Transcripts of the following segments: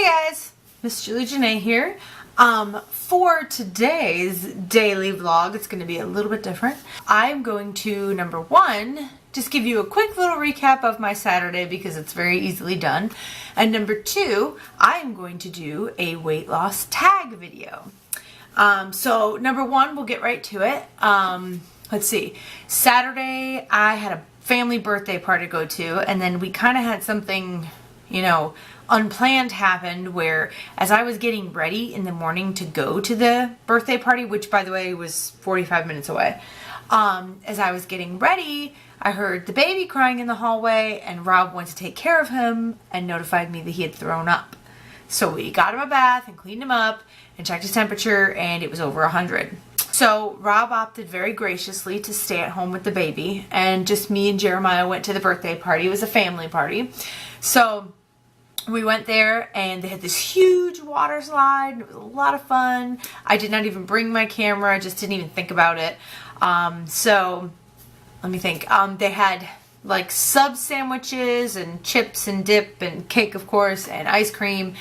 guys, Miss Julie Janae here. For today's daily vlog, it's going to be a little bit different. I'm going to, number one, just give you a quick little recap of my Saturday because it's very easily done. And number two, I'm going to do a weight loss tag video. So number one, we'll get right to it. Let's see. Saturday, I had a family birthday party to go to, and then we kind of had something, you know, unplanned happened where as I was getting ready in the morning to go to the birthday party, which by the way was 45 minutes away, as I was getting ready, I heard the baby crying in the hallway, and Rob went to take care of him and notified me that he had thrown up. So we got him a bath and cleaned him up and checked his temperature, and it was over 100. So Rob opted very graciously to stay at home with the baby, and just me and Jeremiah went to the birthday party. It was a family party. So we went there, and they had this huge water slide, and it was a lot of fun. I did not even bring my camera. I just didn't even think about it. So let me think. They had like sub sandwiches and chips and dip and cake, of course, and ice cream,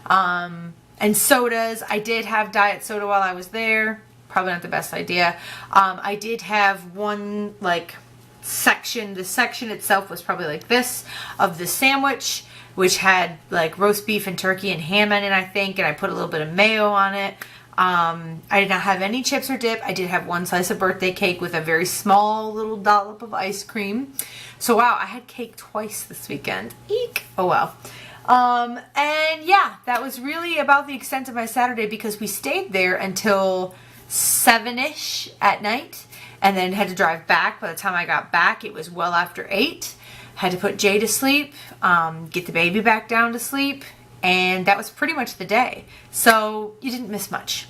and sodas. I did have diet soda while I was there. Probably not the best idea. I did have one like section. The section itself was probably like this of the sandwich, which had like roast beef and turkey and ham in it, I think, and I put a little bit of mayo on it. I did not have any chips or dip. I did have one slice of birthday cake with a very small little dollop of ice cream. So wow, I had cake twice this weekend. Eek! Oh wow. And yeah, that was really about the extent of my Saturday because we stayed there until 7-ish at night and then had to drive back. By the time I got back, it was well after 8. Had to put Jay to sleep, get the baby back down to sleep, and that was pretty much the day. So you didn't miss much.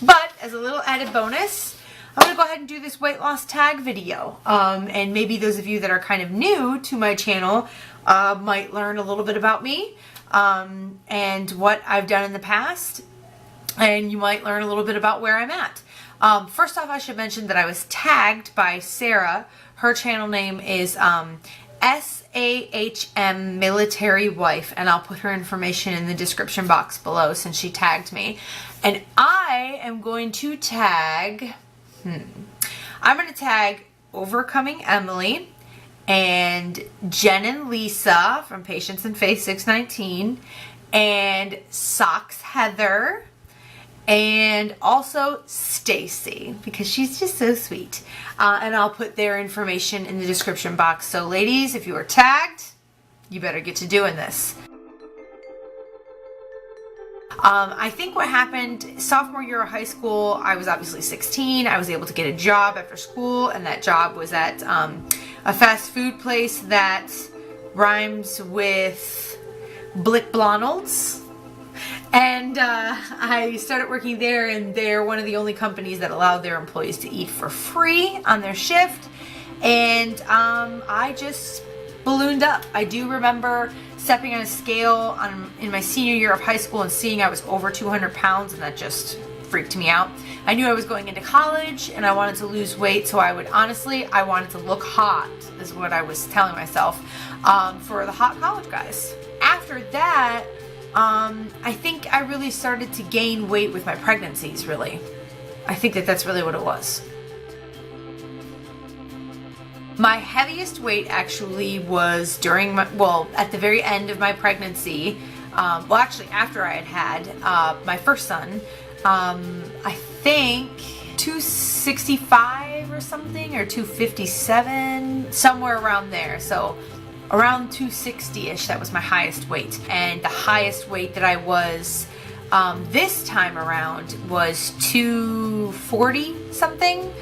But as a little added bonus, I'm going to go ahead and do this weight loss tag video. And maybe those of you that are kind of new to my channel might learn a little bit about me and what I've done in the past. And you might learn a little bit about where I'm at. First off, I should mention that I was tagged by Sarah. Her channel name is SAHM Military Wife, and I'll put her information in the description box below since she tagged me. And I am going to tag, I'm going to tag Overcomingemily and Jen and Lisa from Patienceand 619 and Soxheather and also Stacey because she's just so sweet. And I'll put their information in the description box. So ladies, if you are tagged, you better get to doing this. I think what happened sophomore year of high school, I was obviously 16. I was able to get a job after school, and that job was at a fast food place that rhymes with Blick Blonolds. And I started working there, and they're one of the only companies that allow their employees to eat for free on their shift. And I just ballooned up. I do remember stepping on a scale in my senior year of high school and seeing I was over 200 pounds, and that just freaked me out. I knew I was going into college, and I wanted to lose weight, so I wanted to look hot, is what I was telling myself, for the hot college guys. After that, I think I really started to gain weight with my pregnancies, really. I think that's really what it was. My heaviest weight actually was during at the very end of my pregnancy. Well, actually after I had my first son. I think 265 or something, or 257, somewhere around there. So around 260-ish, that was my highest weight. And the highest weight that I was this time around was 240 something.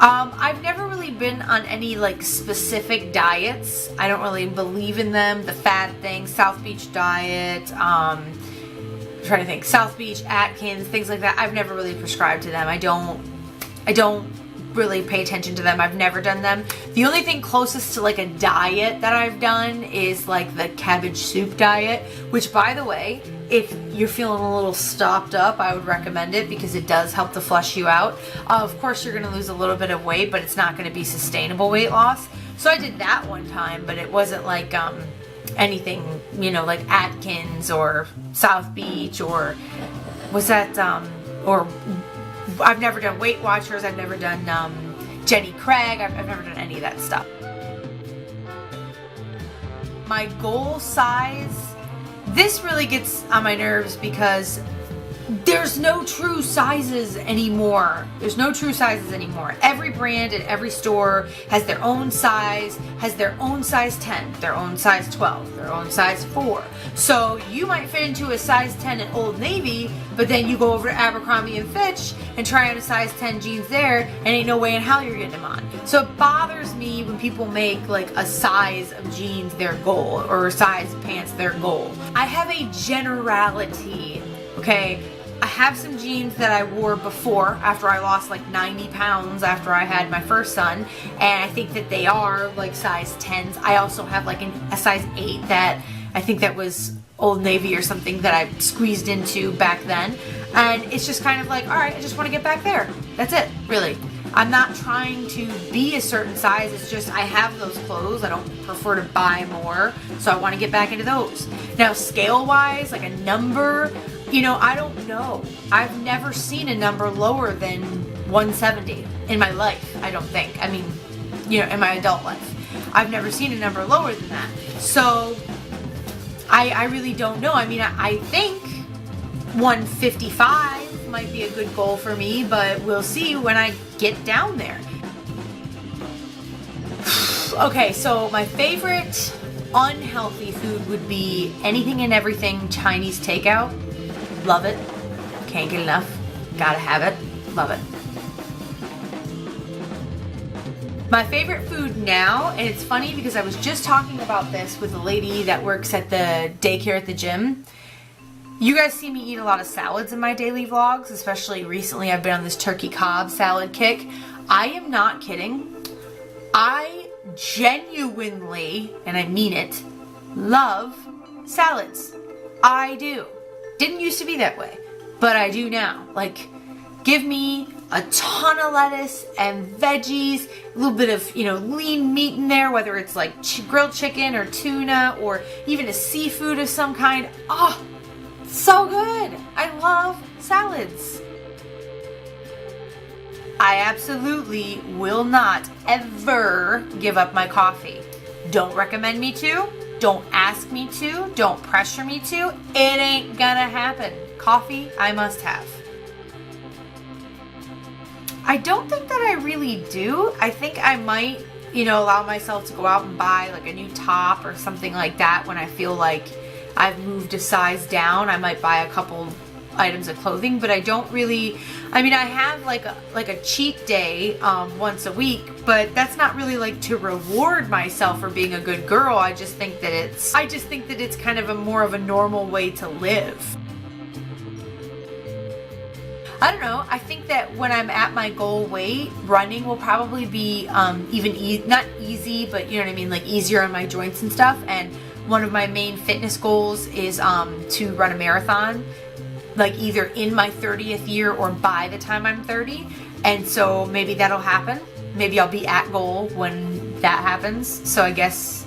I've never really been on any like specific diets. I don't really believe in them. The fad thing, South Beach diet, I'm trying to think, South Beach, Atkins, things like that. I've never really prescribed to them. I don't really pay attention to them. I've never done them. The only thing closest to like a diet that I've done is like the cabbage soup diet, which by the way, if you're feeling a little stopped up, I would recommend it because it does help to flush you out. Of course, you're going to lose a little bit of weight, but it's not going to be sustainable weight loss. So I did that one time, but it wasn't like anything, you know, like Atkins or South Beach or was that, or I've never done Weight Watchers, I've never done Jenny Craig, I've never done any of that stuff. My goal size, this really gets on my nerves because there's no true sizes anymore. There's no true sizes anymore. Every brand and every store has their own size, has their own size 10, their own size 12, their own size 4. So you might fit into a size 10 at Old Navy, but then you go over to Abercrombie and Fitch and try on a size 10 jeans there, and ain't no way in hell you're getting them on. So it bothers me when people make like a size of jeans their goal or a size of pants their goal. I have a generality, okay? I have some jeans that I wore before after I lost like 90 pounds after I had my first son, and I think that they are like size 10s. I also have like a size 8 that I think that was Old Navy or something that I squeezed into back then, and it's just kind of like, all right, I just want to get back there. That's it, really. I'm not trying to be a certain size, it's just I have those clothes, I don't prefer to buy more, so I want to get back into those. Now scale wise, like a number, you know, I don't know. I've never seen a number lower than 170 in my life, I don't think. I mean, you know, in my adult life. I've never seen a number lower than that. So, I really don't know. I mean, I think 155 might be a good goal for me, but we'll see when I get down there. Okay, so my favorite unhealthy food would be anything and everything Chinese takeout. Love it. Can't get enough. Gotta have it. Love it. My favorite food now, and it's funny because I was just talking about this with a lady that works at the daycare at the gym. You guys see me eat a lot of salads in my daily vlogs, especially recently I've been on this turkey Cobb salad kick. I am not kidding. I genuinely, and I mean it, love salads. I do. Didn't used to be that way, but I do now. Like, give me a ton of lettuce and veggies, a little bit of, you know, lean meat in there, whether it's like grilled chicken or tuna or even a seafood of some kind. Oh, so good. I love salads. I absolutely will not ever give up my coffee. Don't recommend me to. Don't ask me to. Don't pressure me to. It ain't gonna happen. Coffee, I must have. I don't think that I really do. I think I might, you know, allow myself to go out and buy like a new top or something like that when I feel like I've moved a size down. I might buy a couple items of clothing, but I don't really, I mean, I have like a cheat day once a week, but that's not really like to reward myself for being a good girl. I just think that it's kind of a more of a normal way to live. I don't know. I think that when I'm at my goal weight, running will probably be not easy, but you know what I mean, like easier on my joints and stuff. And one of my main fitness goals is to run a marathon, like either in my 30th year or by the time I'm 30. And so maybe that'll happen. Maybe I'll be at goal when that happens. So I guess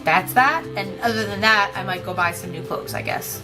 that's that. And other than that, I might go buy some new clothes, I guess.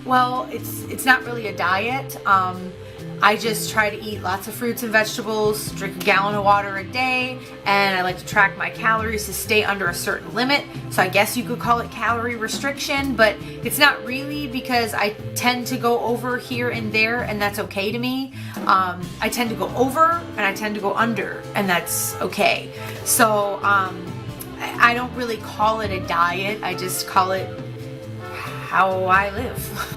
Well, it's not really a diet. I just try to eat lots of fruits and vegetables, drink a gallon of water a day, and I like to track my calories to stay under a certain limit. So I guess you could call it calorie restriction, but it's not really because I tend to go over here and there, and that's okay to me. I tend to go over and I tend to go under, and that's okay. So I don't really call it a diet. I just call it how I live.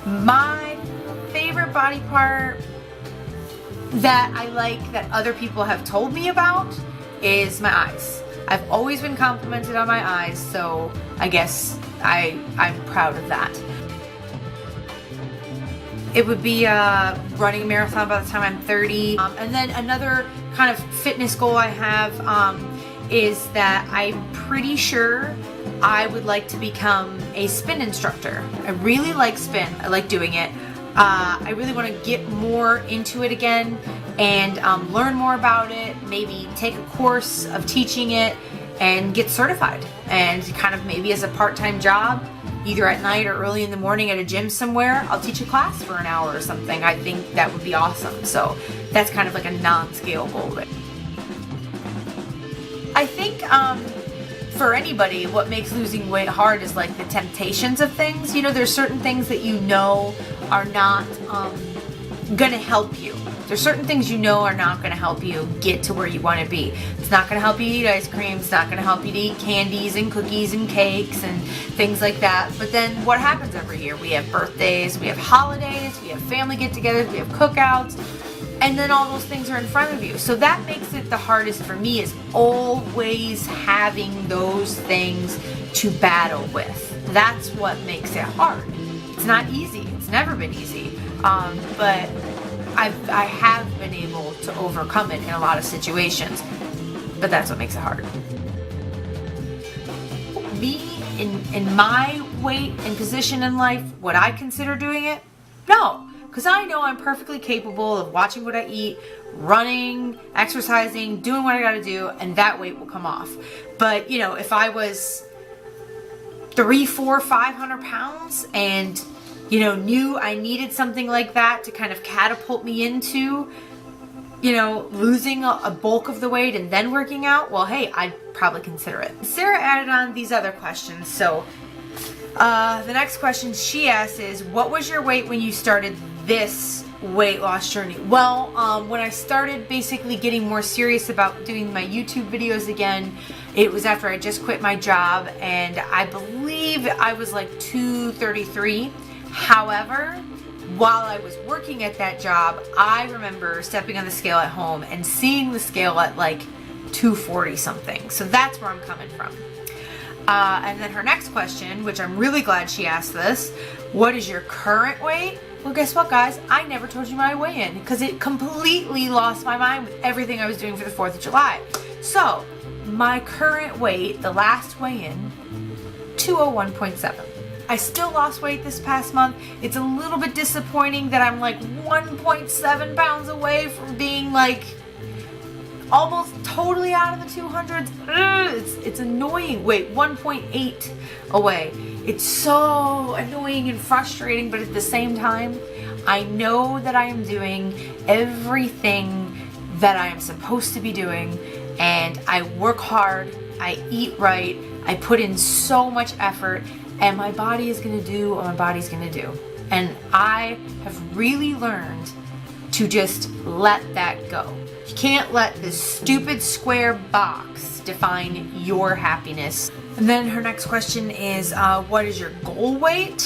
My favorite body part that I like that other people have told me about is my eyes. I've always been complimented on my eyes, so I guess I'm proud of that. It would be running a marathon by the time I'm 30. And then another kind of fitness goal I have is that I'm pretty sure I would like to become a spin instructor. I really like spin. I like doing it. I really want to get more into it again. and learn more about it, maybe take a course of teaching it and get certified, and kind of maybe as a part-time job, either at night or early in the morning at a gym somewhere, I'll teach a class for an hour or something. I think that would be awesome. So that's kind of like a non-scale goal. I think for anybody, what makes losing weight hard is like the temptations of things. You know, there's certain things that you know are not gonna help you. There's certain things you know are not gonna help you get to where you wanna be. It's not gonna help you eat ice cream. It's not gonna help you to eat candies and cookies and cakes and things like that. But then what happens every year? We have birthdays, we have holidays, we have family get-togethers, we have cookouts, and then all those things are in front of you. So that makes it the hardest for me, is always having those things to battle with. That's what makes it hard. It's not easy. It's never been easy. But I have been able to overcome it in a lot of situations. But that's what makes it hard. Me, in my weight and position in life, would I consider doing it? No. Because I know I'm perfectly capable of watching what I eat, running, exercising, doing what I gotta do, and that weight will come off. But, you know, if I was 300, 400, 500 pounds and, you know, knew I needed something like that to kind of catapult me into, you know, losing a bulk of the weight and then working out, well, hey, I'd probably consider it. Sarah added on these other questions. So the next question she asked is, what was your weight when you started this weight loss journey? Well, when I started basically getting more serious about doing my YouTube videos again, it was after I just quit my job, and I believe I was like 233. However, while I was working at that job, I remember stepping on the scale at home and seeing the scale at like 240 something. So that's where I'm coming from. And then her next question, which I'm really glad she asked this, what is your current weight? Well, guess what, guys? I never told you my weigh-in because it completely lost my mind with everything I was doing for the 4th of July. So, my current weight, the last weigh-in, 201.7. I still lost weight this past month. It's a little bit disappointing that I'm like 1.7 pounds away from being like almost totally out of the 200s. It's annoying. Wait, 1.8 away. It's so annoying and frustrating, but at the same time, I know that I am doing everything that I am supposed to be doing, and I work hard, I eat right, I put in so much effort, and my body is gonna do what my body's gonna do. And I have really learned to just let that go. You can't let this stupid square box define your happiness. And then her next question is, what is your goal weight?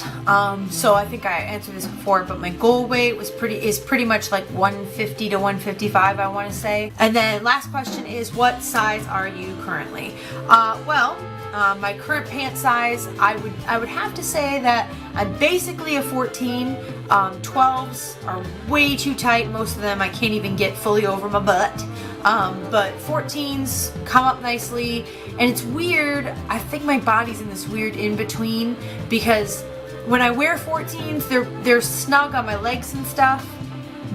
So I think I answered this before, but my goal weight is pretty much like 150 to 155, I want to say. And then last question is, what size are you currently? My current pant size, I would have to say that I'm basically a 14. 12s are way too tight. Most of them I can't even get fully over my butt. But 14s come up nicely, and it's weird. I think my body's in this weird in-between, because when I wear 14s, they're snug on my legs and stuff,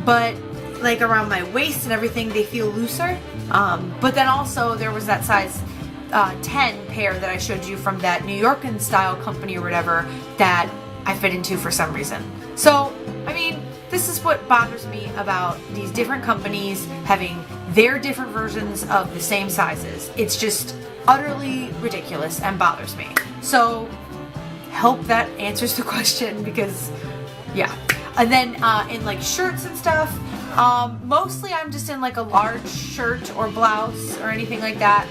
but like around my waist and everything, they feel looser. But then also there was that size 10 pair that I showed you from that New York style company or whatever that I fit into for some reason. So, I mean, this is what bothers me about these different companies having their different versions of the same sizes. It's just utterly ridiculous and bothers me. So, hope that answers the question, because, yeah. And then in like shirts and stuff, mostly I'm just in like a large shirt or blouse or anything like that.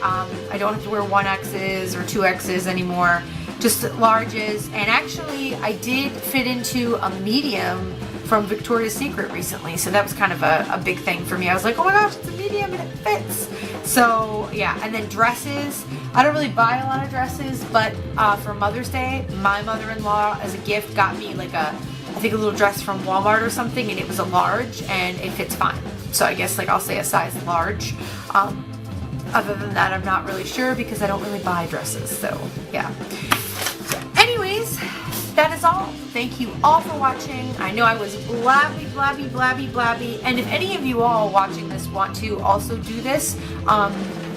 I don't have to wear 1Xs or 2Xs anymore, just larges. And actually I did fit into a medium from Victoria's Secret recently, so that was kind of a big thing for me. I was like, oh my gosh, it's a medium and it fits. So yeah, and then dresses. I don't really buy a lot of dresses, but for Mother's Day, my mother-in-law as a gift got me like I think a little dress from Walmart or something, and it was a large and it fits fine. So I guess like I'll say a size large. Other than that, I'm not really sure because I don't really buy dresses, so yeah. So anyways, that is all. Thank you all for watching. I know I was blabby, and if any of you all watching this want to also do this,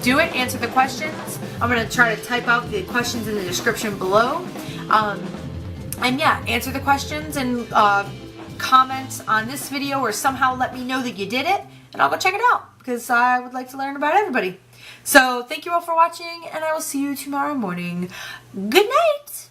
do it, answer the questions. I'm going to try to type out the questions in the description below. And yeah, answer the questions and comment on this video or somehow let me know that you did it, and I'll go check it out because I would like to learn about everybody. So thank you all for watching, and I will see you tomorrow morning. Good night!